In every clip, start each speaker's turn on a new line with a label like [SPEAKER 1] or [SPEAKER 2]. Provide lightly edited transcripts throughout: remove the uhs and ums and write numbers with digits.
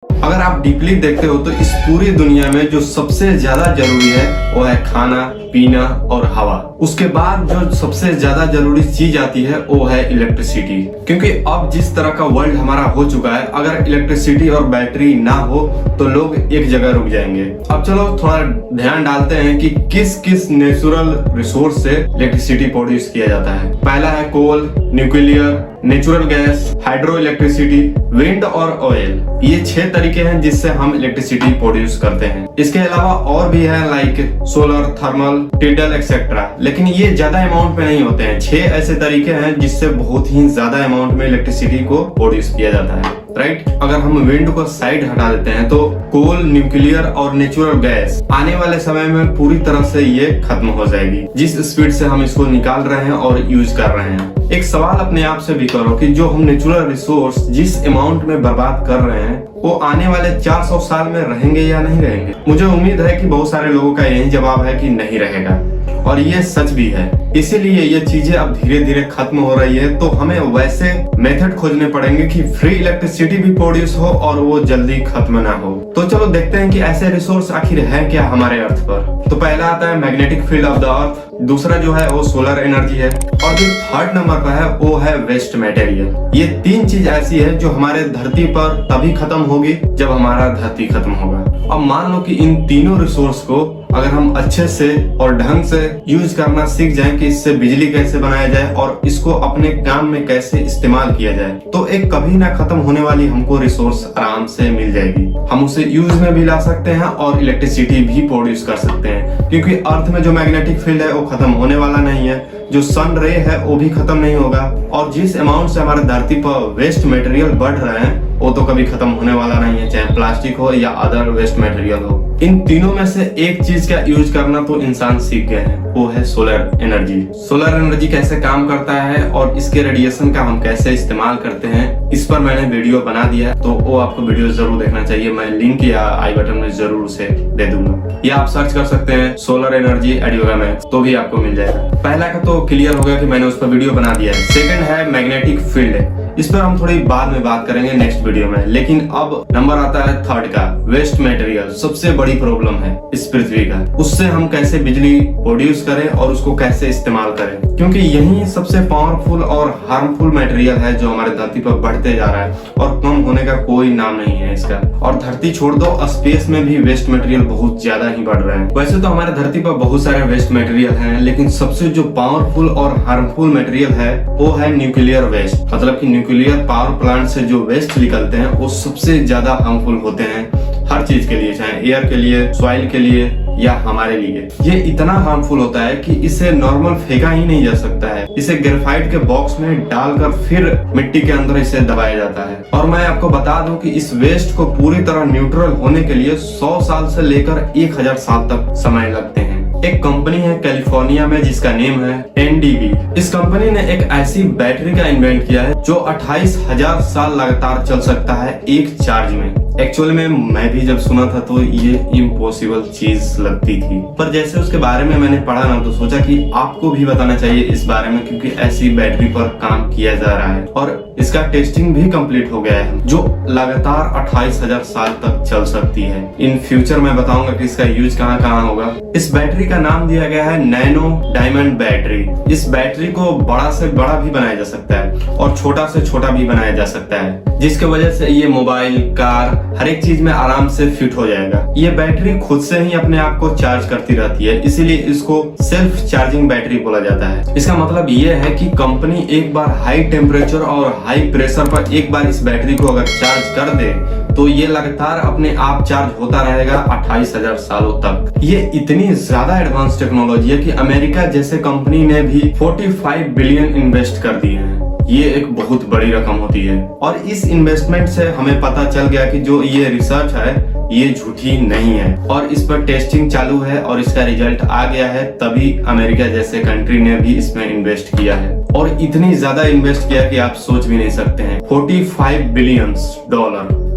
[SPEAKER 1] अगर आप डीपली देखते हो तो इस पूरी दुनिया में जो सबसे ज्यादा जरूरी है वो है खाना, पीना और हवा। उसके बाद जो सबसे ज्यादा जरूरी चीज आती है वो है इलेक्ट्रिसिटी। क्योंकि अब जिस तरह का वर्ल्ड हमारा हो चुका है, अगर इलेक्ट्रिसिटी और बैटरी ना हो तो लोग एक जगह रुक जाएंगे। अब चलो थोड़ा ध्यान डालते हैं कि किस किस नेचुरल रिसोर्स से इलेक्ट्रिसिटी प्रोड्यूस किया जाता है। पहला है coal, nuclear, natural gas, hydro electricity, wind और ऑयल। ये 6 तरीके हैं जिससे हम इलेक्ट्रिसिटी प्रोड्यूस करते हैं। इसके अलावा और भी है like solar, thermal, tidal etcetera, लेकिन ये ज्यादा अमाउंट में नहीं होते हैं। 6 ऐसे तरीके हैं जिससे बहुत ही ज्यादा अमाउंट में इलेक्ट्रिसिटी को प्रोड्यूस किया जाता है, राइट। अगर हम विंड को साइड हटा देते हैं तो कोल, न्यूक्लियर और नेचुरल गैस आने वाले समय में पूरी तरह से ये खत्म हो जाएगी, जिस स्पीड से हम इसको निकाल रहे हैं और यूज कर रहे हैं। एक सवाल अपने आप से भी करो कि जो हम नेचुरल रिसोर्स जिस अमाउंट में बर्बाद कर रहे हैं वो आने वाले 400 साल में रहेंगे या नहीं रहेंगे। मुझे उम्मीद है कि बहुत सारे लोगों का यही जवाब है कि नहीं रहेगा, और ये सच भी है। इसीलिए ये चीजें अब धीरे धीरे खत्म हो रही है, तो हमें वैसे मेथड खोजने पड़ेंगे कि फ्री इलेक्ट्रिसिटी भी प्रोड्यूस हो और वो जल्दी खत्म ना हो। तो चलो देखते हैं कि ऐसे रिसोर्स आखिर है क्या हमारे अर्थ पर। तो पहला आता है magnetic field of the earth, दूसरा जो है वो सोलर एनर्जी है, और जो थर्ड नंबर पर है वो है वेस्ट मटेरियल। ये 3 चीज ऐसी है जो हमारे धरती पर तभी खत्म होगी जब हमारा धरती खत्म होगा। अब मान लो कि इन तीनों रिसोर्स को अगर हम अच्छे से और ढंग से यूज करना सीख जाएं कि इससे बिजली कैसे बनाया जाए और इसको अपने काम में कैसे इस्तेमाल किया जाए, तो एक कभी ना खत्म होने वाली हमको रिसोर्स आराम से मिल जाएगी। हम उसे यूज में भी ला सकते हैं और इलेक्ट्रिसिटी भी प्रोड्यूस कर सकते हैं, क्योंकि अर्थ में जो मैग्नेटिक फील्ड है वो खत्म होने वाला नहीं है, जो सन रे है वो भी खत्म नहीं होगा, और जिस अमाउंट से हमारे धरती पर वेस्ट मटेरियल बढ़ रहे हैं वो तो कभी खत्म होने वाला नहीं है, चाहे प्लास्टिक हो या अदर वेस्ट मटेरियल हो। इन तीनों में से एक चीज का यूज करना तो इंसान सीख गए हैं, वो है सोलर एनर्जी। सोलर एनर्जी कैसे काम करता है और इसके रेडिएशन का हम कैसे इस्तेमाल करते हैं, इस पर मैंने वीडियो बना दिया है, तो वो आपको वीडियो जरूर देखना चाहिए। मैं लिंक या आई बटन में जरूर से दे दूंगा, या आप सर्च कर सकते हैं सोलर एनर्जी एडियोगा मैक्स, तो भी आपको मिल जाएगा। पहला का तो क्लियर हो गया कि मैंने उस पर वीडियो बना दिया है। सेकंड है मैग्नेटिक फील्ड, इस पर हम थोड़ी बाद में बात करेंगे नेक्स्ट वीडियो में। लेकिन अब नंबर आता है थर्ड का, वेस्ट मटेरियल। सबसे बड़ी प्रॉब्लम है इस पृथ्वी का, उससे हम कैसे बिजली प्रोड्यूस करें और उसको कैसे इस्तेमाल करें, क्योंकि यही सबसे पावरफुल और हार्मफुल मटेरियल है जो हमारे धरती पर बढ़ते जा रहा है और कम होने का कोई नाम नहीं है इसका। और धरती छोड़ दो, स्पेस में भी वेस्ट मटेरियल बहुत ज्यादा ही बढ़ रहे हैं। वैसे तो हमारे धरती पर बहुत सारे वेस्ट मटेरियल हैं, लेकिन सबसे जो पावरफुल और हार्मफुल मटेरियल है वो है न्यूक्लियर वेस्ट। मतलब कि न्यूक्लियर पावर प्लांट से जो वेस्ट निकलते हैं वो सबसे ज्यादा हार्मफुल होते हैं हर चीज के लिए, चाहे एयर के लिए, सॉइल के लिए या हमारे लिए। ये इतना हार्मफुल होता है कि इसे नॉर्मल फेंका ही नहीं जा सकता है, इसे ग्रेफाइट के बॉक्स में डालकर फिर मिट्टी के अंदर इसे दबाया जाता है। और मैं आपको बता दूं कि इस वेस्ट को पूरी तरह न्यूट्रल होने के लिए 100 साल से लेकर 1000 साल तक समय लगते हैं। एक कंपनी है कैलिफोर्निया में जिसका नेम है NDB। इस कंपनी ने एक ऐसी बैटरी का इन्वेंट किया है जो 28,000 साल लगातार चल सकता है एक चार्ज में। एक्चुअली में मैं भी जब सुना था तो ये इम्पॉसिबल चीज लगती थी, पर जैसे उसके बारे में मैंने पढ़ा ना तो सोचा कि आपको भी बताना चाहिए इस बारे में, क्योंकि ऐसी बैटरी पर काम किया जा रहा है और इसका टेस्टिंग भी कंप्लीट हो गया है, जो लगातार 28,000 साल तक चल सकती है। इन फ्यूचर मैं बताऊंगा कि इसका यूज कहाँ कहाँ होगा। इस बैटरी का नाम दिया गया है नैनो डायमंड बैटरी। इस बैटरी को बड़ा से बड़ा भी बनाया जा सकता है और छोटा से छोटा भी बनाया जा सकता है, जिसके वजह से ये मोबाइल, कार, हर एक चीज में आराम से फिट हो जाएगा। ये बैटरी खुद से ही अपने आप को चार्ज करती रहती है, इसीलिए इसको सेल्फ चार्जिंग बैटरी बोला जाता है। इसका मतलब ये है कि कंपनी एक बार हाई टेम्परेचर और हाई प्रेशर पर एक बार इस बैटरी को अगर चार्ज कर दे तो ये लगातार अपने आप चार्ज होता रहेगा 28,000 सालों तक। ये इतनी ज्यादा एडवांस टेक्नोलॉजी है कि अमेरिका जैसे कंपनी ने भी 45 बिलियन इन्वेस्ट कर दिए हैं। ये एक बहुत बड़ी रकम होती है, और इस इन्वेस्टमेंट से हमें पता चल गया कि जो ये रिसर्च है ये झूठी नहीं है, और इस पर टेस्टिंग चालू है और इसका रिजल्ट आ गया है, तभी अमेरिका जैसे कंट्री ने भी इसमें इन्वेस्ट किया है। और इतनी ज्यादा इन्वेस्ट किया कि आप सोच भी नहीं सकते हैं, $45 बिलियन।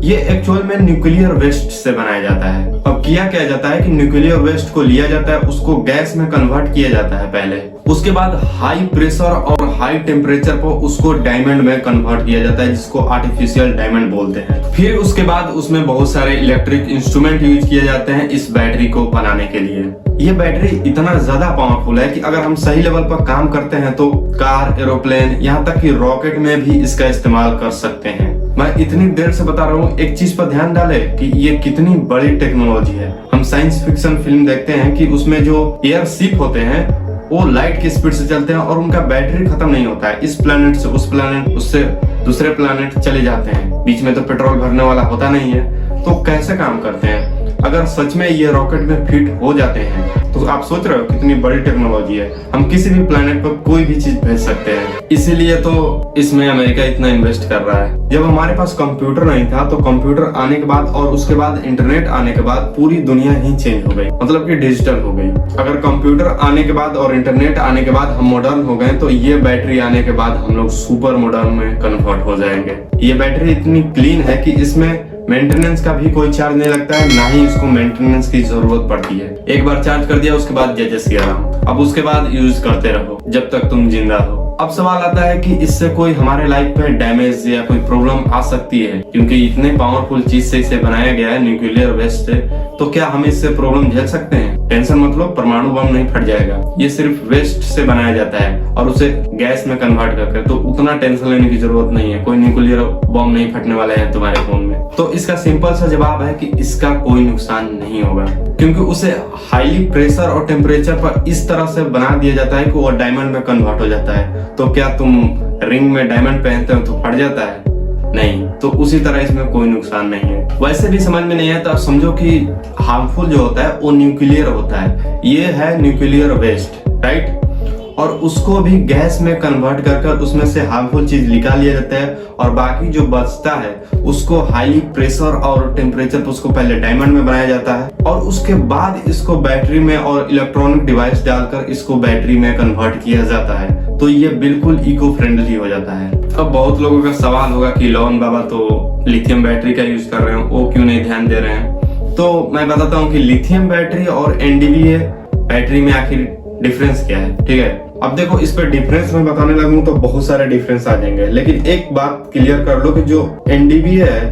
[SPEAKER 1] ये एक्चुअल में न्यूक्लियर वेस्ट से बनाया जाता है। अब किया क्या जाता है कि न्यूक्लियर वेस्ट को लिया जाता है, उसको गैस में कन्वर्ट किया जाता है पहले, उसके बाद हाई प्रेशर और हाई टेम्परेचर पर उसको डायमंड में कन्वर्ट किया जाता है, जिसको आर्टिफिशियल डायमंड बोलते हैं। फिर उसके बाद उसमें बहुत सारे इलेक्ट्रिक इंस्ट्रूमेंट यूज किए जाते हैं इस बैटरी को बनाने के लिए। ये बैटरी इतना ज्यादा पावरफुल है कि अगर हम सही लेवल पर काम करते हैं तो कार, एरोप्लेन, यहाँ तक कि रॉकेट में भी इसका इस्तेमाल कर सकते हैं। मैं इतनी देर से बता रहा हूँ, एक चीज पर ध्यान डाले कि ये कितनी बड़ी टेक्नोलॉजी है। हम साइंस फिक्शन फिल्म देखते हैं कि उसमें जो एयर शिप होते हैं वो लाइट की स्पीड से चलते हैं और उनका बैटरी खत्म नहीं होता है। इस प्लेनेट से उस प्लेनेट, उससे दूसरे प्लेनेट चले जाते हैं, बीच में तो पेट्रोल भरने वाला होता नहीं है। तो कैसे काम करते हैं? अगर सच में ये रॉकेट में फिट हो जाते हैं तो आप सोच रहे हो कितनी बड़ी टेक्नोलॉजी है। हम किसी भी प्लेनेट पर कोई भी चीज भेज सकते हैं, इसीलिए तो इसमें अमेरिका इतना इन्वेस्ट कर रहा है। जब हमारे पास कंप्यूटर नहीं था तो कंप्यूटर आने के बाद और उसके बाद इंटरनेट आने के बाद पूरी दुनिया ही चेंज हो गई, मतलब कि डिजिटल हो गई। अगर कंप्यूटर आने के बाद और इंटरनेट आने के बाद हम मॉडर्न हो गए तो ये बैटरी आने के बाद हम लोग सुपर मॉडर्न में कन्वर्ट हो जाएंगे। ये बैटरी इतनी क्लीन है कि इसमें मेंटेनेंस का भी कोई चार्ज नहीं लगता है, ना ही इसको मेंटेनेंस की जरूरत पड़ती है। एक बार चार्ज कर दिया उसके बाद जैसे सिया राम, अब उसके बाद यूज करते रहो जब तक तुम जिंदा हो। अब सवाल आता है कि इससे कोई हमारे लाइफ में डैमेज या कोई प्रॉब्लम आ सकती है, क्योंकि इतने पावरफुल चीज से इसे बनाया गया है न्यूक्लियर वेस्ट से, तो क्या हम इससे प्रॉब्लम झेल सकते हैं? टेंशन मत लो, परमाणु बम नहीं फट जाएगा। ये सिर्फ वेस्ट से बनाया जाता है और उसे गैस में कन्वर्ट करके, तो उतना टेंशन लेने की जरूरत नहीं है। कोई न्यूक्लियर बम नहीं फटने वाले हैं तुम्हारे फोन में। तो इसका सिंपल सा जवाब है कि इसका कोई नुकसान नहीं होगा, क्योंकि उसे हाईली प्रेशर और टेम्परेचर पर इस तरह से बना दिया जाता है कि वो डायमंड में कन्वर्ट हो जाता है। तो क्या तुम रिंग में डायमंड पहनते हो तो फट जाता है? नहीं। तो उसी तरह इसमें कोई नुकसान नहीं है। वैसे भी समझ में नहीं आया तो समझो कि हार्मफुल जो होता है वो न्यूक्लियर होता है, ये है न्यूक्लियर वेस्ट, राइट? और उसको भी गैस में कन्वर्ट कर उसमें से हार्मफुल चीज निकाल लिया जाता है और बाकी जो बचता है उसको हाई प्रेशर और टेम्परेचर पर उसको पहले डायमंड में बनाया जाता है और उसके बाद इसको बैटरी में और इलेक्ट्रॉनिक डिवाइस डालकर इसको बैटरी में कन्वर्ट किया जाता है। तो ये बिल्कुल इको फ्रेंडली हो जाता है। अब बहुत लोगों का सवाल होगा कि लोन बाबा तो लिथियम बैटरी का यूज कर रहे हो, वो क्यों नहीं ध्यान दे रहे हैं? तो मैं बताता हूँ कि लिथियम बैटरी और एनडीवीए बैटरी में आखिर डिफरेंस क्या है। ठीक है, अब देखो इस पर डिफरेंस में बताने लगूं तो बहुत सारे डिफरेंस आ जाएंगे, लेकिन एक बात क्लियर कर लो कि जो एनडीवीए है,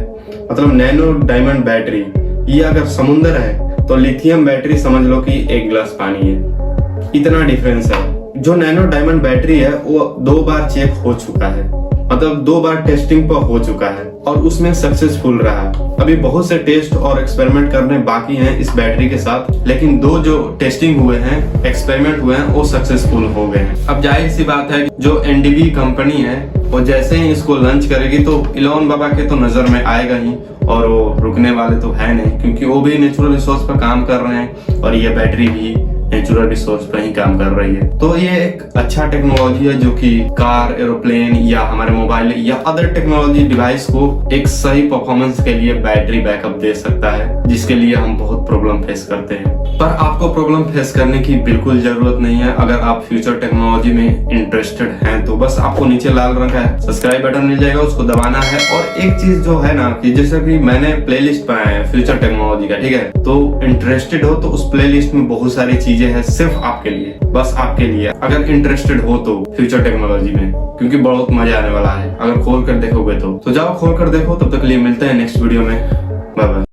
[SPEAKER 1] मतलब नैनो डायमंड बैटरी, ये अगर समुद्र है तो लिथियम बैटरी समझ लो कि एक गिलास पानी है। इतना डिफरेंस है। जो नैनो डायमंड बैटरी है वो 2 बार चेक हो चुका है, मतलब 2 बार टेस्टिंग पर हो चुका है और उसमें सक्सेसफुल रहा है। अभी बहुत से टेस्ट और एक्सपेरिमेंट करने बाकी हैं इस बैटरी के साथ, लेकिन 2 जो टेस्टिंग हुए हैं, एक्सपेरिमेंट हुए हैं, वो सक्सेसफुल हो गए हैं। अब जाहिर सी बात है जो एनडीवी कंपनी है वो जैसे ही इसको लॉन्च करेगी तो इलोन बाबा के तो नजर में आएगा ही, और वो रुकने वाले तो है नहीं, क्योंकि वो भी नेचुरल रिसोर्स पर काम कर रहे हैं और ये बैटरी भी नेचुरल रिसोर्स पर ही काम कर रही है। तो ये एक अच्छा टेक्नोलॉजी है जो कि कार, एरोप्लेन या हमारे मोबाइल या अदर टेक्नोलॉजी डिवाइस को एक सही परफॉर्मेंस के लिए बैटरी बैकअप दे सकता है, जिसके लिए हम बहुत प्रॉब्लम फेस करते हैं। पर आपको प्रॉब्लम फेस करने की बिल्कुल जरूरत नहीं है। अगर आप फ्यूचर टेक्नोलॉजी में इंटरेस्टेड हैं तो बस आपको नीचे लाल रंग का सब्सक्राइब बटन मिल जाएगा, उसको दबाना है। और एक चीज जो है ना कि जैसे कि मैंने प्लेलिस्ट बनाया है फ्यूचर टेक्नोलॉजी का, ठीक है, तो इंटरेस्टेड हो तो उस प्लेलिस्ट में बहुत सारी चीजें है सिर्फ आपके लिए, बस आपके लिए, अगर इंटरेस्टेड हो तो फ्यूचर टेक्नोलॉजी में, क्योंकि बहुत मजा आने वाला है अगर खोल कर देखोगे तो जाओ खोल कर देखो। तब तक के लिए मिलते हैं नेक्स्ट वीडियो में। Bye bye.